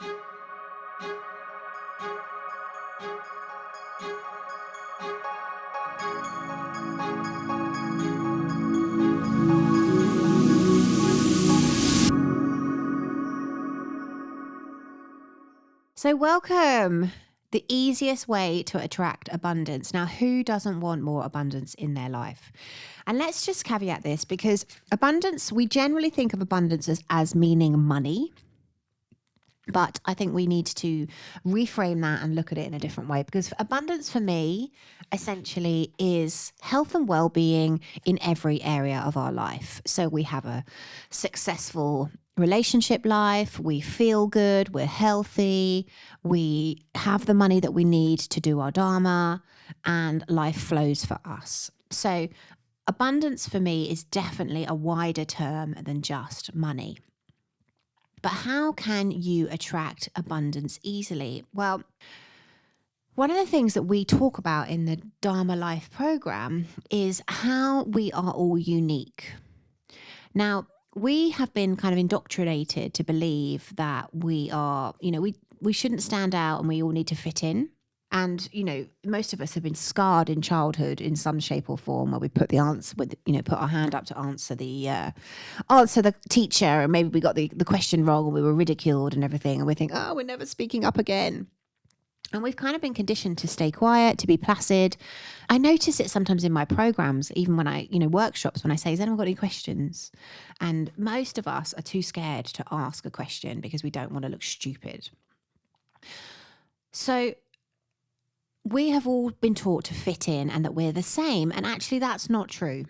So welcome. The easiest way to attract abundance. Now, who doesn't want more abundance in their life? And let's just caveat this, because abundance, we generally think of abundance as meaning money. But I think we need to reframe that and look at it in a different way, because abundance for me essentially is health and well-being in every area of our life. So we have a successful relationship life, we feel good, we're healthy, we have the money that we need to do our Dharma, and life flows for us. So abundance for me is definitely a wider term than just money. But how can you attract abundance easily? Well, one of the things that we talk about in the Dharma Life program is how we are all unique. Now, we have been kind of indoctrinated to believe that we are, we shouldn't stand out and we all need to fit in. And, most of us have been scarred in childhood in some shape or form, where we put put our hand up to answer the teacher, and maybe we got the question wrong and we were ridiculed and everything. And we think, oh, we're never speaking up again. And we've kind of been conditioned to stay quiet, to be placid. I notice it sometimes in my programs, even when I, workshops, when I say, has anyone got any questions? And most of us are too scared to ask a question because we don't want to look stupid. So we have all been taught to fit in and that we're the same. And actually that's not true.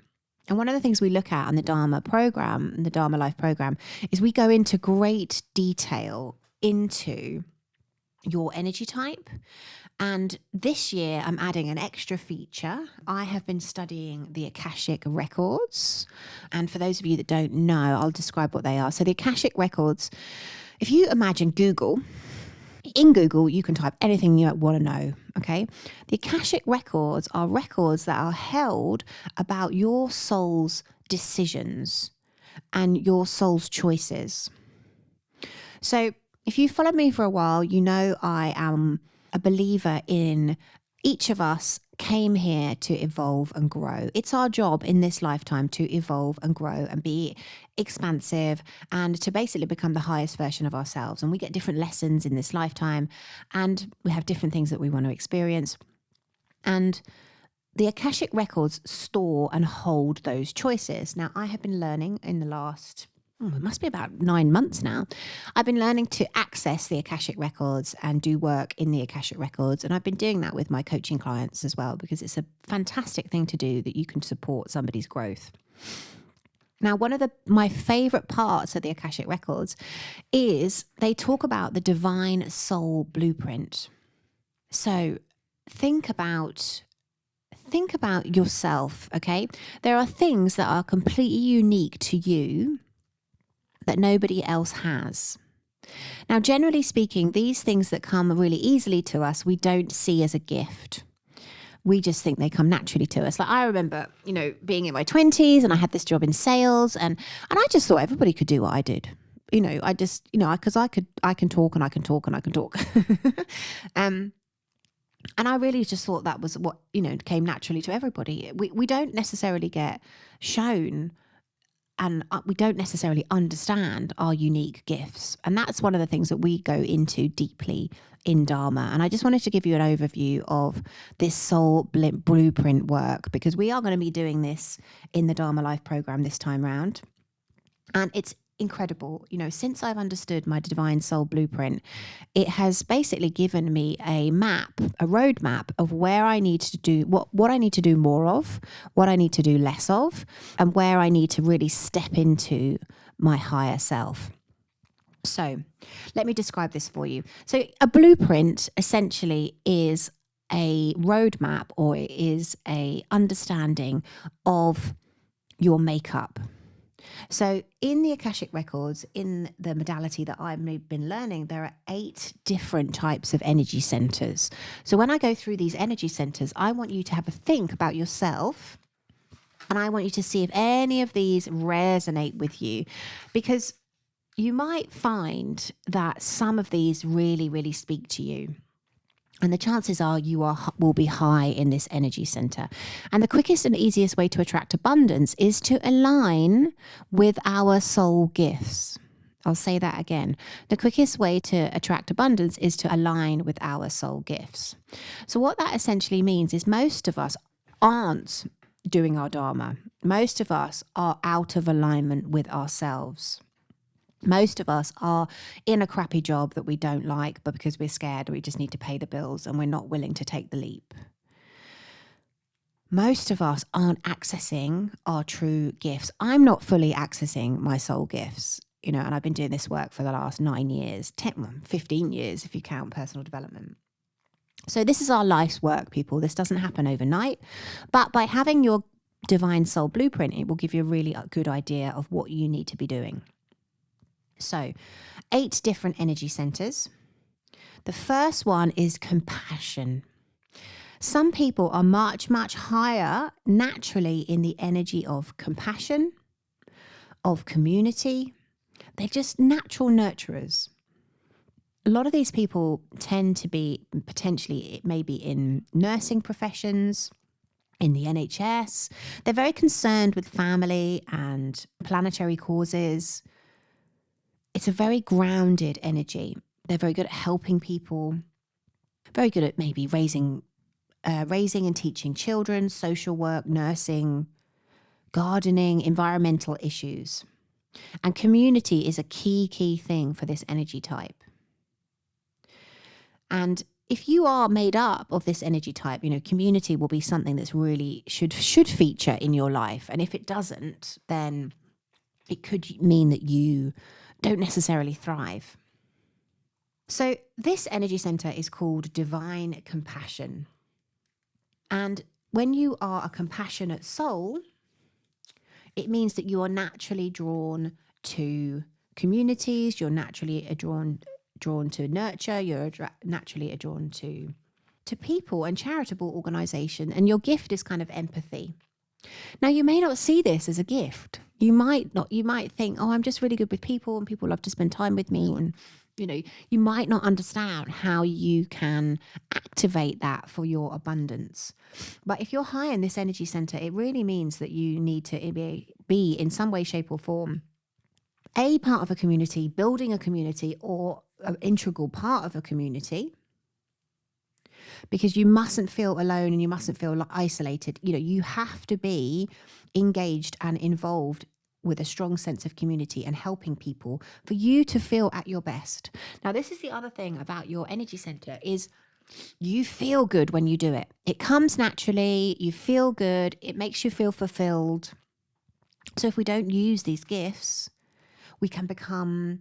And one of the things we look at on the Dharma program, the Dharma Life program, is we go into great detail into your energy type. And this year I'm adding an extra feature. I have been studying the Akashic records. And for those of you that don't know, I'll describe what they are. So the Akashic records, if you imagine Google, in Google, you can type anything you want to know, okay? The Akashic records are records that are held about your soul's decisions and your soul's choices. So if you followed me for a while, you know I am a believer in each of us came here to evolve and grow. It's our job in this lifetime to evolve and grow and be expansive and to basically become the highest version of ourselves. And we get different lessons in this lifetime and we have different things that we want to experience. And the Akashic records store and hold those choices. Now, I have been learning in the last it must be about 9 months now. I've been learning to access the Akashic records and do work in the Akashic records. And I've been doing that with my coaching clients as well, because it's a fantastic thing to do that you can support somebody's growth. Now, one of my favorite parts of the Akashic records is they talk about the divine soul blueprint. So think about yourself, okay? There are things that are completely unique to you that nobody else has. Now, generally speaking, these things that come really easily to us, we don't see as a gift. We just think they come naturally to us. Like I remember, being in my 20s and I had this job in sales and I just thought everybody could do what I did. Because I can talk and I can talk and I can talk. And I really just thought that was what, came naturally to everybody. We don't necessarily get shown and we don't necessarily understand our unique gifts. And that's one of the things that we go into deeply in Dharma. And I just wanted to give you an overview of this soul blueprint work, because we are going to be doing this in the Dharma Life program this time round. And it's incredible. Since I've understood my divine soul blueprint, it has basically given me a roadmap of where I need to do, what I need to do more of, what I need to do less of, and where I need to really step into my higher self. So let me describe this for you. So a blueprint essentially is a roadmap, or it is a understanding of your makeup. So in the Akashic records, in the modality that I've been learning, there are 8 different types of energy centers. So when I go through these energy centers, I want you to have a think about yourself, and I want you to see if any of these resonate with you, because you might find that some of these really, really speak to you. And the chances are you will be high in this energy center. And the quickest and easiest way to attract abundance is to align with our soul gifts. I'll say that again. The quickest way to attract abundance is to align with our soul gifts. So what that essentially means is most of us aren't doing our Dharma. Most of us are out of alignment with ourselves. Most of us are in a crappy job that we don't like, but because we're scared, we just need to pay the bills and we're not willing to take the leap. Most of us aren't accessing our true gifts. I'm not fully accessing my soul gifts, and I've been doing this work for the last 9 years, 15 years if you count personal development. So this is our life's work, people. This doesn't happen overnight, but by having your divine soul blueprint, it will give you a really good idea of what you need to be doing. So 8 different energy centers. The first one is compassion. Some people are much, much higher naturally in the energy of compassion, of community. They're just natural nurturers. A lot of these people tend to be potentially maybe in nursing professions, in the NHS. They're very concerned with family and planetary causes. It's a very grounded energy. They're very good at helping people, very good at maybe raising and teaching children, social work, nursing, gardening, environmental issues. And community is a key thing for this energy type. And if you are made up of this energy type, community will be something that's really should feature in your life. And if it doesn't, then it could mean that you don't necessarily thrive. So this energy center is called divine compassion. And when you are a compassionate soul, it means that you are naturally drawn to communities, you're naturally drawn to nurture, you're naturally drawn to people and charitable organization, and your gift is kind of empathy. Now, you may not see this as a gift. You might think, I'm just really good with people and people love to spend time with me. And, you might not understand how you can activate that for your abundance. But if you're high in this energy center, it really means that you need to be in some way, shape or form, a part of a community, building a community, or an integral part of a community. Because you mustn't feel alone and you mustn't feel isolated. You have to be engaged and involved with a strong sense of community and helping people for you to feel at your best. Now, this is the other thing about your energy center is you feel good when you do it. It comes naturally. You feel good. It makes you feel fulfilled. So if we don't use these gifts, we can become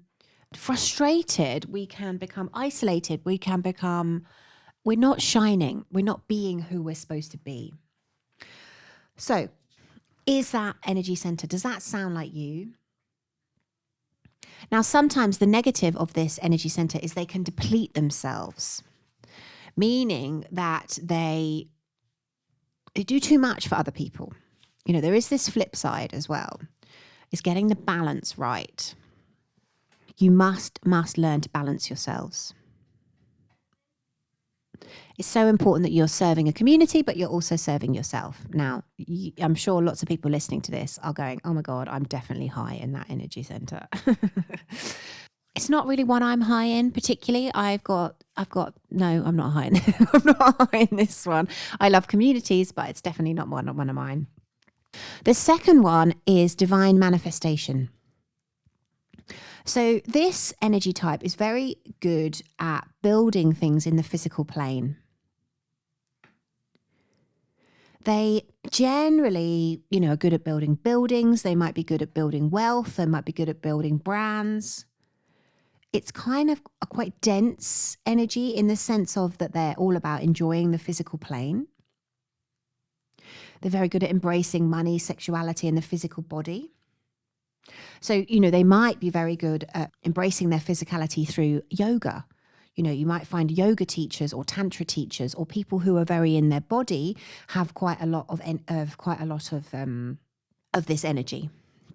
frustrated. We can become isolated. We're not shining. We're not being who we're supposed to be. So, is that energy center? Does that sound like you? Now, sometimes the negative of this energy center is they can deplete themselves, meaning that they do too much for other people. There is this flip side as well, is getting the balance right. You must learn to balance yourselves. It's so important that you're serving a community, but you're also serving yourself. Now, I'm sure lots of people listening to this are going, oh my God, I'm definitely high in that energy center. It's not really one I'm high in particularly. No, I'm not high in I'm not high in this one. I love communities, but it's definitely not one of mine. The second one is divine manifestation. So this energy type is very good at building things in the physical plane. They generally, are good at building buildings. They might be good at building wealth. They might be good at building brands. It's kind of a quite dense energy in the sense of that they're all about enjoying the physical plane. They're very good at embracing money, sexuality, and the physical body. So, they might be very good at embracing their physicality through yoga. You might find yoga teachers or tantra teachers or people who are very in their body have quite a lot of this energy,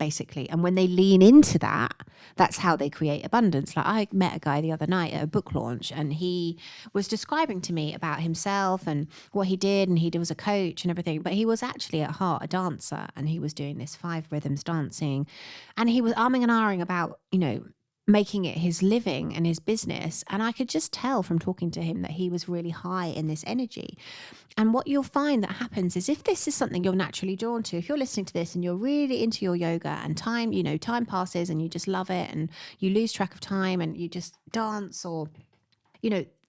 basically. And when they lean into that, that's how they create abundance. Like I met a guy the other night at a book launch, and he was describing to me about himself and what he did, and he was a coach and everything, but he was actually at heart a dancer, and he was doing this 5 rhythms dancing, and he was arming and ahhing about, making it his living and his business. And I could just tell from talking to him that he was really high in this energy. And what you'll find that happens is, if this is something you're naturally drawn to, if you're listening to this and you're really into your yoga, and time passes and you just love it and you lose track of time and you just dance, or,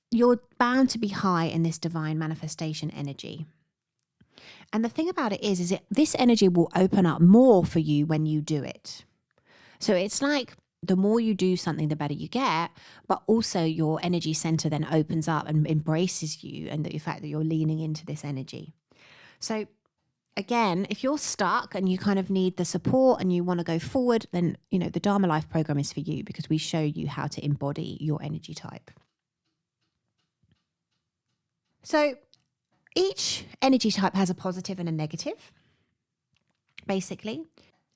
you're bound to be high in this divine manifestation energy. And the thing about it is this energy will open up more for you when you do it. So it's like, the more you do something, the better you get, but also your energy center then opens up and embraces you, and the fact that you're leaning into this energy. So again, if you're stuck and you kind of need the support and you want to go forward, then, the Dharma Life program is for you, because we show you how to embody your energy type. So each energy type has a positive and a negative, basically.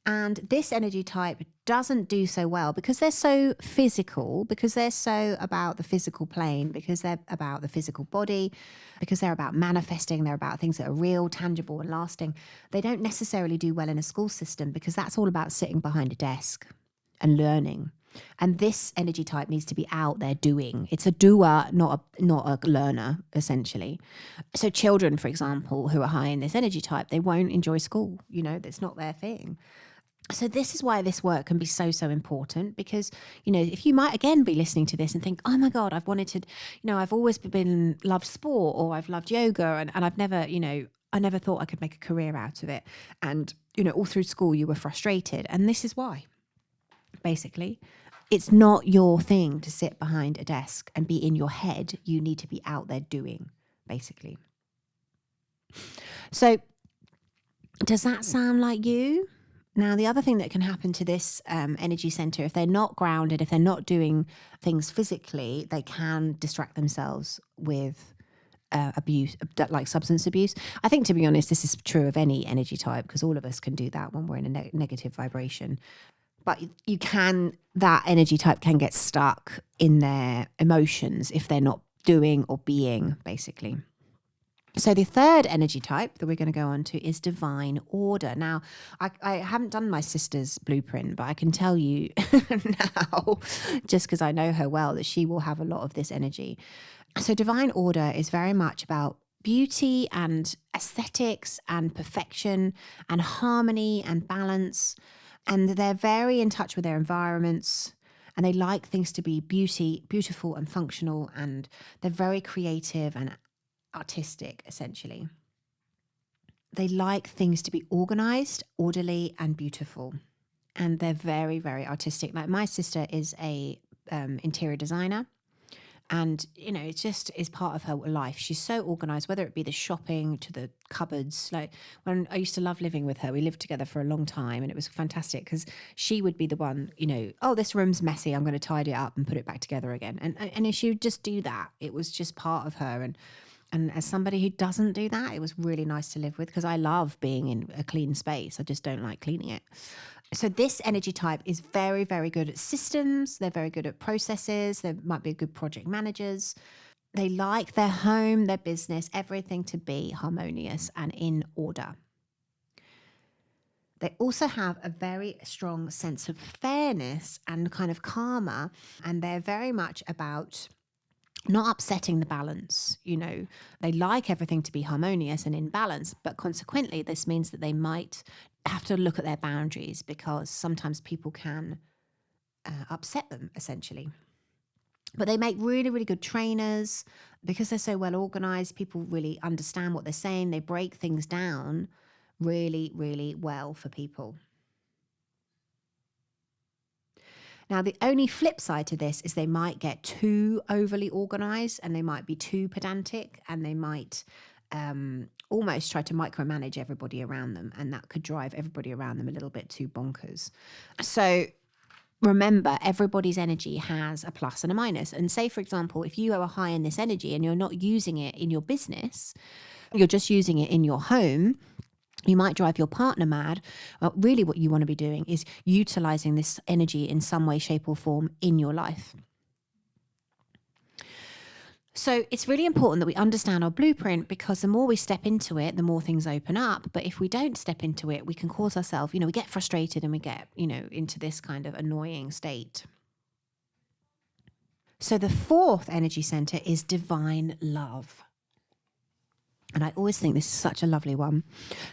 And this energy type doesn't do so well because they're so physical, because they're so about the physical plane, because they're about the physical body, because they're about manifesting, they're about things that are real, tangible, and lasting. They don't necessarily do well in a school system, because that's all about sitting behind a desk and learning. And this energy type needs to be out there doing. It's a doer, not a learner, essentially. So children, for example, who are high in this energy type, they won't enjoy school. That's not their thing. So this is why this work can be so, so important, because, if you might again be listening to this and think, oh my God, I've wanted to, I've always loved sport, or I've loved yoga, and I've never, I never thought I could make a career out of it. And, all through school you were frustrated. And this is why, basically. It's not your thing to sit behind a desk and be in your head. You need to be out there doing, basically. So does that sound like you? Now, the other thing that can happen to this energy center, if they're not grounded, if they're not doing things physically, they can distract themselves with abuse, like substance abuse. I think, to be honest, this is true of any energy type, because all of us can do that when we're in a negative vibration. But that energy type can get stuck in their emotions if they're not doing or being, basically. So the third energy type that we're going to go on to is divine order. Now, I haven't done my sister's blueprint, but I can tell you now, just because I know her well, that she will have a lot of this energy. So divine order is very much about beauty and aesthetics and perfection and harmony and balance. And they're very in touch with their environments, and they like things to be beautiful and functional, and they're very creative and artistic, essentially. They like things to be organized, orderly, and beautiful. And they're very, very artistic. Like, my sister is a interior designer, and it just is part of her life. She's so organized, whether it be the shopping to the cupboards. Like, when I used to love living with her, we lived together for a long time, and it was fantastic, because she would be the one, oh, this room's messy, I'm going to tidy it up and put it back together again. And she would just do that. It was just part of her. And as somebody who doesn't do that, it was really nice to live with, because I love being in a clean space. I just don't like cleaning it. So this energy type is very, very good at systems. They're very good at processes. They might be good project managers. They like their home, their business, everything to be harmonious and in order. They also have a very strong sense of fairness and kind of karma, and they're very much about not upsetting the balance. They like everything to be harmonious and in balance, but consequently, this means that they might have to look at their boundaries, because sometimes people can upset them, essentially. But they make really, really good trainers, because they're so well organized. People really understand what they're saying. They break things down really, really well for people. Now, the only flip side to this is they might get too overly organized, and they might be too pedantic, and they might almost try to micromanage everybody around them, and that could drive everybody around them a little bit too bonkers. So remember, everybody's energy has a plus and a minus. And say, for example, if you are high in this energy and you're not using it in your business, you're just using it in your home, You might drive your partner mad. Really what you want to be doing is utilizing this energy in some way, shape or form in your life. So it's really important that we understand our blueprint, because the more we step into it, the more things open up. But if we don't step into it, we can cause ourselves, we get frustrated and we get, into this kind of annoying state. So the fourth energy center is divine love. And I always think this is such a lovely one.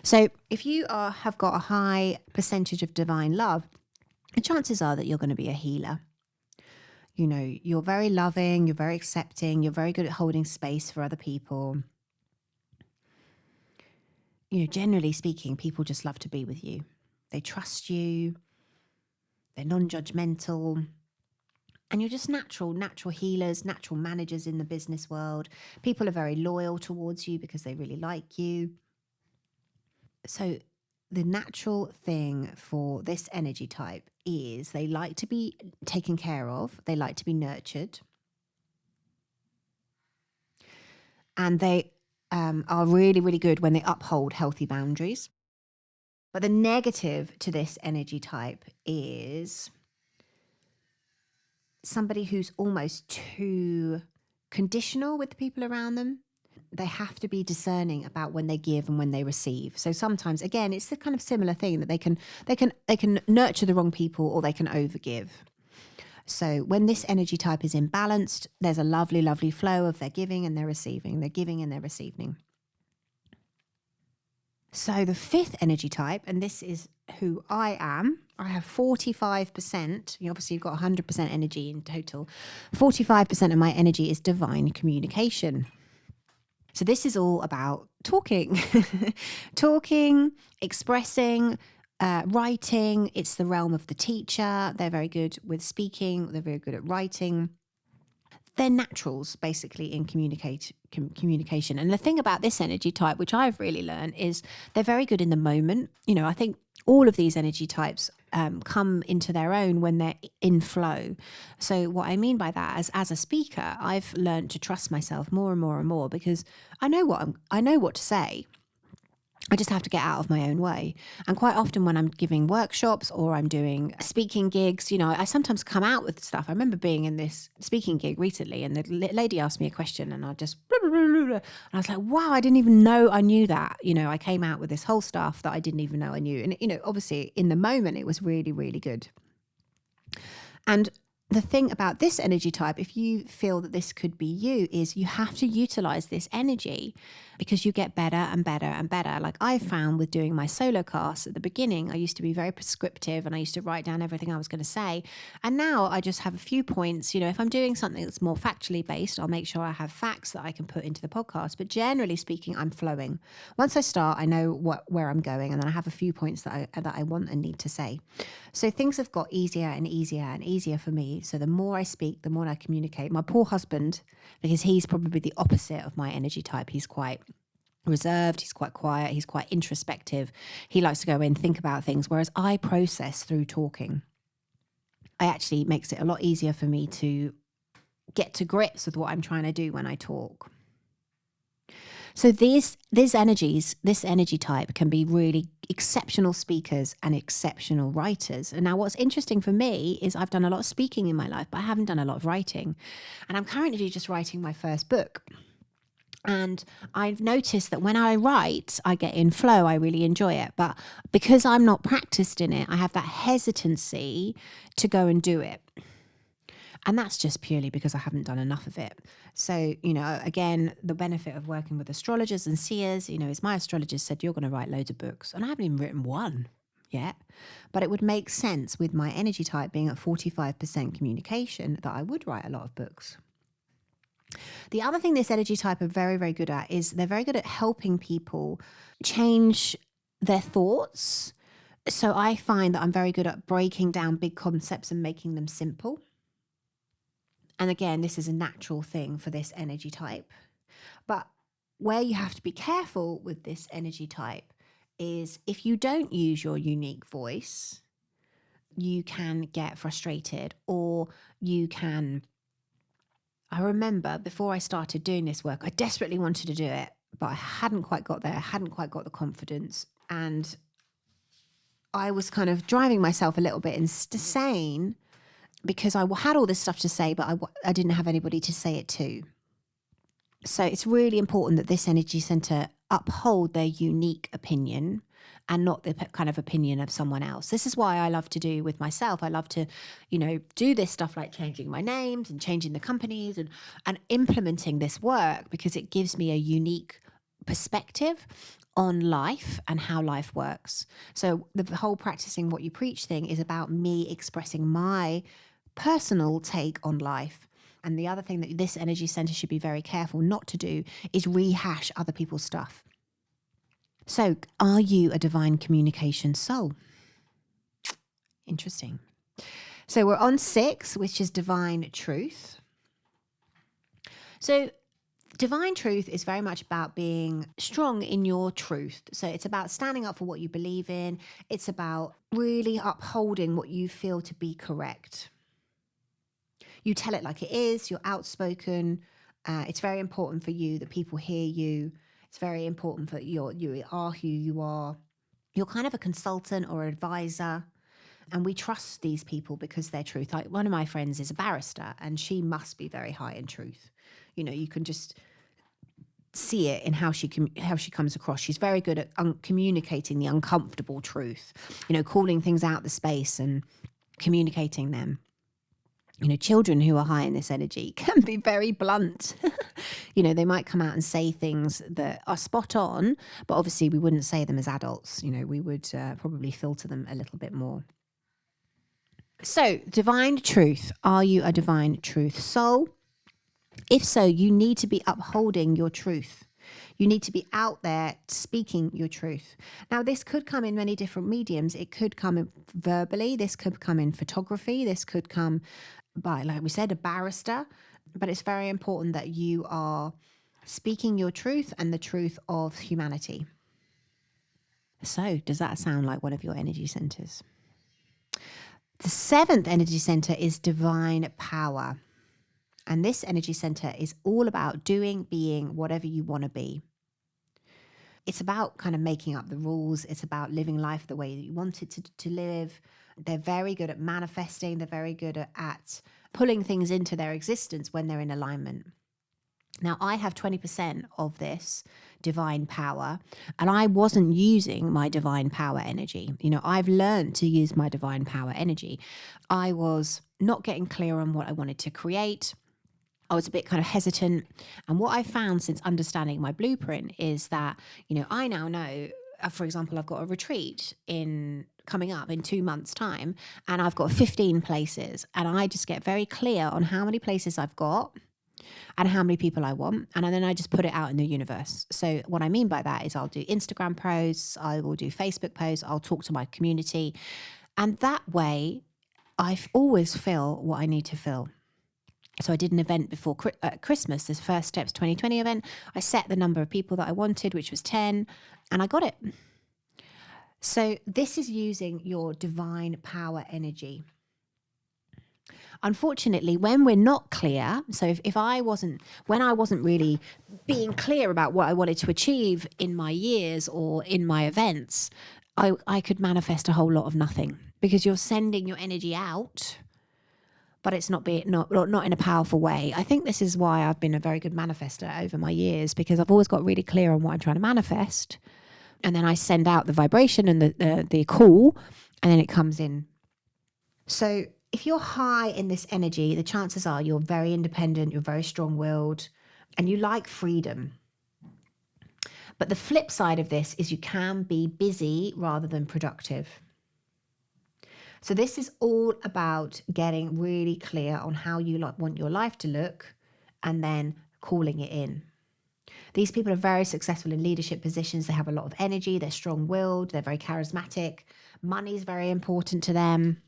So if you have got a high percentage of divine love, the chances are that you're going to be a healer. You're very loving, you're very accepting, you're very good at holding space for other people. Generally speaking, people just love to be with you. They trust you, they're non-judgmental, and you're just natural healers, natural managers in the business world. People are very loyal towards you because they really like you. So the natural thing for this energy type is they like to be taken care of. They like to be nurtured. And they are really, really good when they uphold healthy boundaries. But the negative to this energy type is somebody who's almost too conditional with the people around them. They have to be discerning about when they give and when they receive. So sometimes, again, it's the kind of similar thing that they can nurture the wrong people, or they can overgive. So when this energy type is imbalanced, there's a lovely, lovely flow of their giving and their receiving, their giving and their receiving. So the fifth energy type, and this is who I am, I have 45%. Obviously, you've got 100% energy in total. 45% of my energy is divine communication. So this is all about talking, expressing, writing. It's the realm of the teacher. They're very good with speaking. They're very good at writing. They're naturals, basically, in communication. And the thing about this energy type, which I've really learned, is they're very good in the moment. I think all of these energy types come into their own when they're in flow. So what I mean by that is, as a speaker, I've learned to trust myself more and more and more, because I know what to say. I just have to get out of my own way. And quite often when I'm giving workshops or I'm doing speaking gigs, I sometimes come out with stuff. I remember being in this speaking gig recently, and the lady asked me a question, and I just blah, blah, blah, blah, blah. And I was like, wow, I didn't even know I knew that. I came out with this whole stuff that I didn't even know I knew. And, obviously in the moment it was really, really good. And the thing about this energy type, if you feel that this could be you, is you have to utilize this energy, because you get better and better and better. Like I found with doing my solo cast at the beginning, I used to be very prescriptive and I used to write down everything I was going to say. And now I just have a few points. If I'm doing something that's more factually based, I'll make sure I have facts that I can put into the podcast. But generally speaking, I'm flowing. Once I start, I know where I'm going, and then I have a few points that I want and need to say. So things have got easier and easier and easier for me. So the more I speak, the more I communicate. My poor husband, because he's probably the opposite of my energy type. He's quite reserved, he's quite quiet, he's quite introspective. He likes to go in, think about things, whereas I process through talking. It actually makes it a lot easier for me to get to grips with what I'm trying to do when I talk. So this energy type can be really exceptional speakers and exceptional writers. And now what's interesting for me is I've done a lot of speaking in my life, but I haven't done a lot of writing. And I'm currently just writing my first book. And I've noticed that when I write, I get in flow. I really enjoy it. But because I'm not practiced in it, I have that hesitancy to go and do it. And that's just purely because I haven't done enough of it. So, again, the benefit of working with astrologers and seers, is my astrologist said, you're going to write loads of books. And I haven't even written one yet. But it would make sense with my energy type being at 45% communication that I would write a lot of books. The other thing this energy type are very, very good at is they're very good at helping people change their thoughts. So I find that I'm very good at breaking down big concepts and making them simple. And again, this is a natural thing for this energy type. But where you have to be careful with this energy type is if you don't use your unique voice, you can get frustrated, or you can... I remember before I started doing this work, I desperately wanted to do it, but I hadn't quite got there. I hadn't quite got the confidence. And I was kind of driving myself a little bit insane because I had all this stuff to say, but I didn't have anybody to say it to. So it's really important that this energy center uphold their unique opinion and not the kind of opinion of someone else. This is why I love to do with myself. I love to, do this stuff like changing my names and changing the companies and implementing this work, because it gives me a unique perspective on life and how life works. So the whole practicing what you preach thing is about me expressing my personal take on life. And the other thing that this energy center should be very careful not to do is rehash other people's stuff. So, are you a divine communication soul? Interesting. So we're on 6, which is divine truth. So divine truth is very much about being strong in your truth. So it's about standing up for what you believe in. It's about really upholding what you feel to be correct. You tell it like it is. You're outspoken. It's very important for you that people hear you. It's very important that you are who you are. You're kind of a consultant or advisor. And we trust these people because they're truth. Like one of my friends is a barrister, and she must be very high in truth. You can just see it in how she comes across. She's very good at communicating the uncomfortable truth, calling things out the space and communicating them. Children who are high in this energy can be very blunt. They might come out and say things that are spot on, but obviously we wouldn't say them as adults. We would probably filter them a little bit more. So, divine truth. Are you a divine truth soul? If so, you need to be upholding your truth. You need to be out there speaking your truth. Now, this could come in many different mediums. It could come in verbally. This could come in photography. This could come by, like we said, a barrister. But it's very important that you are speaking your truth and the truth of humanity. So, does that sound like one of your energy centers? The 7th energy center is divine power. And this energy center is all about doing, being, whatever you want to be. It's about kind of making up the rules. It's about living life the way that you want it to live. They're very good at manifesting. They're very good at pulling things into their existence when they're in alignment. Now, I have 20% of this divine power, and I wasn't using my divine power energy. I've learned to use my divine power energy. I was not getting clear on what I wanted to create. I was a bit kind of hesitant. And what I found since understanding my blueprint is that, I now know, for example, I've got a retreat coming up in 2 months' time, and I've got 15 places, and I just get very clear on how many places I've got and how many people I want. And then I just put it out in the universe. So what I mean by that is I'll do Instagram posts, I will do Facebook posts, I'll talk to my community. And that way I always feel what I need to feel. So I did an event before Christmas, this First Steps 2020 event. I set the number of people that I wanted, which was 10, and I got it. So this is using your divine power energy. Unfortunately, when we're not clear, so when I wasn't really being clear about what I wanted to achieve in my years or in my events, I could manifest a whole lot of nothing, because you're sending your energy out, but it's not in a powerful way. I think this is why I've been a very good manifester over my years, because I've always got really clear on what I'm trying to manifest. And then I send out the vibration and the call, and then it comes in. So if you're high in this energy, the chances are you're very independent, you're very strong-willed, and you like freedom. But the flip side of this is you can be busy rather than productive. So this is all about getting really clear on how you want your life to look, and then calling it in. These people are very successful in leadership positions. They have a lot of energy. They're strong-willed. They're very charismatic. Money is very important to them.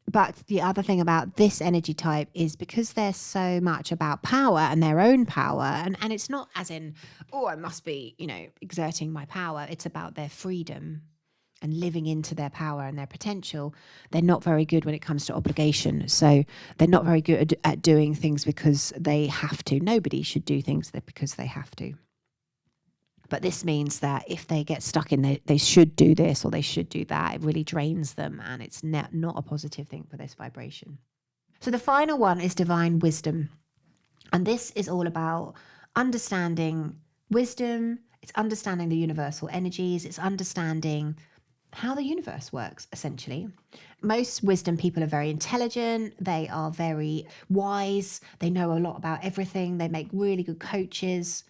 But the other thing about this energy type is because they're so much about power and their own power, and it's not as in, I must be, exerting my power. It's about their freedom and living into their power and their potential. They're not very good when it comes to obligation. So they're not very good at doing things because they have to. Nobody should do things because they have to. But this means that if they get stuck in they should do this or they should do that, it really drains them, and it's not a positive thing for this vibration. So the final one is divine wisdom. And this is all about understanding wisdom. It's understanding the universal energies. It's understanding how the universe works, essentially. Most wisdom people are very intelligent. They are very wise. They know a lot about everything. They make really good coaches.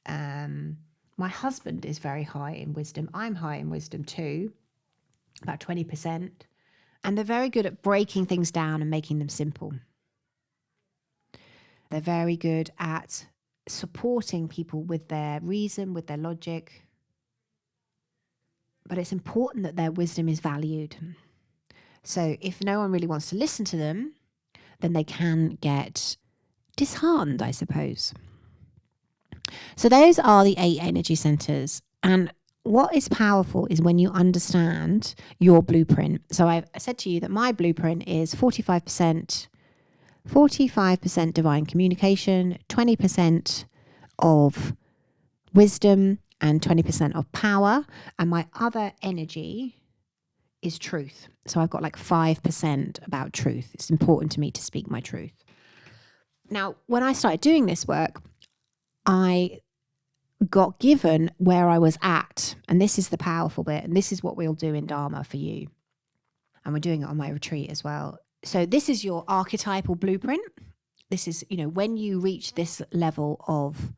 My husband is very high in wisdom. I'm high in wisdom too, about 20%. And they're very good at breaking things down and making them simple. They're very good at supporting people with their reason, with their logic. But it's important that their wisdom is valued. So if no one really wants to listen to them, then they can get disheartened, I suppose. So those are the 8 energy centers. And what is powerful is when you understand your blueprint. So I said to you that my blueprint is 45% divine communication, 20% of wisdom, and 20% of power. And my other energy is truth. So I've got like 5% about truth. It's important to me to speak my truth. Now, when I started doing this work, I got given where I was at. And this is the powerful bit. And this is what we'll do in Dharma for you. And we're doing it on my retreat as well. So this is your archetypal blueprint. This is, when you reach this level of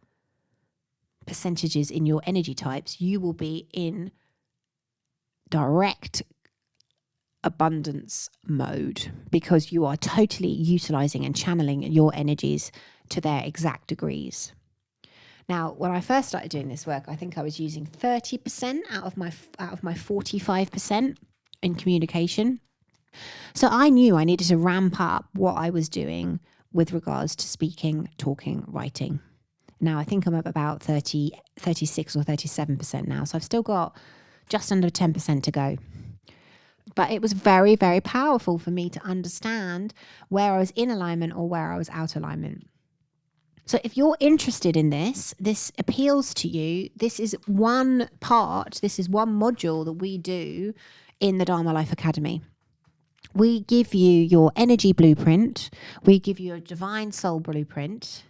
percentages in your energy types, you will be in direct abundance mode because you are totally utilizing and channeling your energies to their exact degrees. Now, when I first started doing this work, I think I was using 30% out of my 45% in communication. So I knew I needed to ramp up what I was doing with regards to speaking, talking, writing. Now I think I'm up about 36 or 37% now. So I've still got just under 10% to go. But it was very, very powerful for me to understand where I was in alignment or where I was out of alignment. So if you're interested in this appeals to you, this is one part, this is one module that we do in the Dharma Life Academy. We give you your energy blueprint, we give you a divine soul blueprint,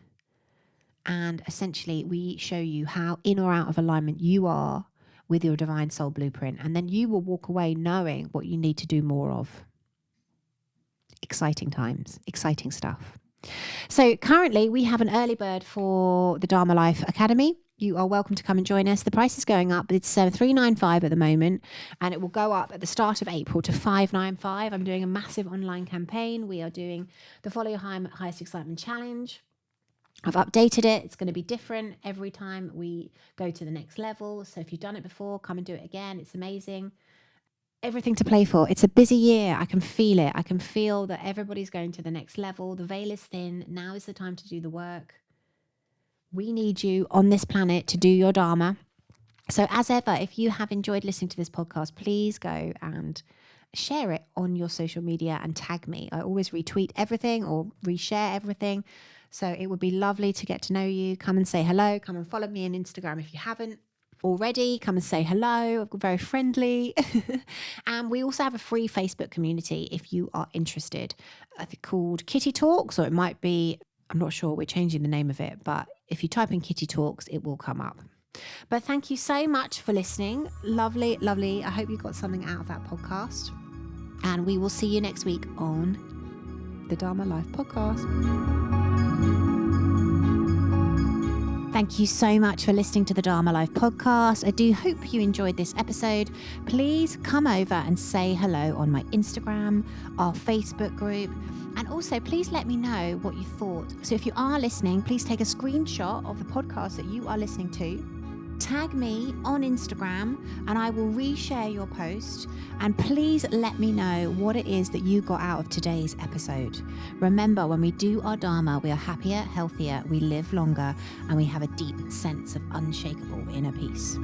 and essentially we show you how in or out of alignment you are with your divine soul blueprint. And then you will walk away knowing what you need to do more of. Exciting times, exciting stuff. So currently we have an early bird for the Dharma Life Academy. You are welcome to come and join us. The price is going up. It's $395 at the moment, and it will go up at the start of April to $595. I'm doing a massive online campaign. We are doing the Follow Your Highest Excitement Challenge. I've updated it. It's going to be different every time we go to the next level. So if you've done it before, come and do it again. It's amazing. Everything to play for. It's a busy year. I can feel it. I can feel that everybody's going to the next level. The veil is thin. Now is the time to do the work. We need you on this planet to do your Dharma. So as ever, if you have enjoyed listening to this podcast, please go and share it on your social media and tag me. I always retweet everything or reshare everything. So it would be lovely to get to know you. Come and say hello. Come and follow me on Instagram if you haven't already. Come and say hello. I'm very friendly. And we also have a free Facebook community if you are interested. I think called Kitty Talks, or it might be, I'm not sure, we're changing the name of it, but if you type in Kitty Talks, it will come up. But thank you so much for listening. Lovely, lovely. I hope you got something out of that podcast. And we will see you next week on the Dharma Life Podcast. Thank you so much for listening to the Dharma Life Podcast. I do hope you enjoyed this episode. Please come over and say hello on my Instagram, our Facebook group, and also please let me know what you thought. So if you are listening, please take a screenshot of the podcast that you are listening to. Tag me on Instagram and I will reshare your post, and please let me know what it is that you got out of today's episode. Remember, when we do our Dharma, we are happier, healthier, we live longer, and we have a deep sense of unshakable inner peace.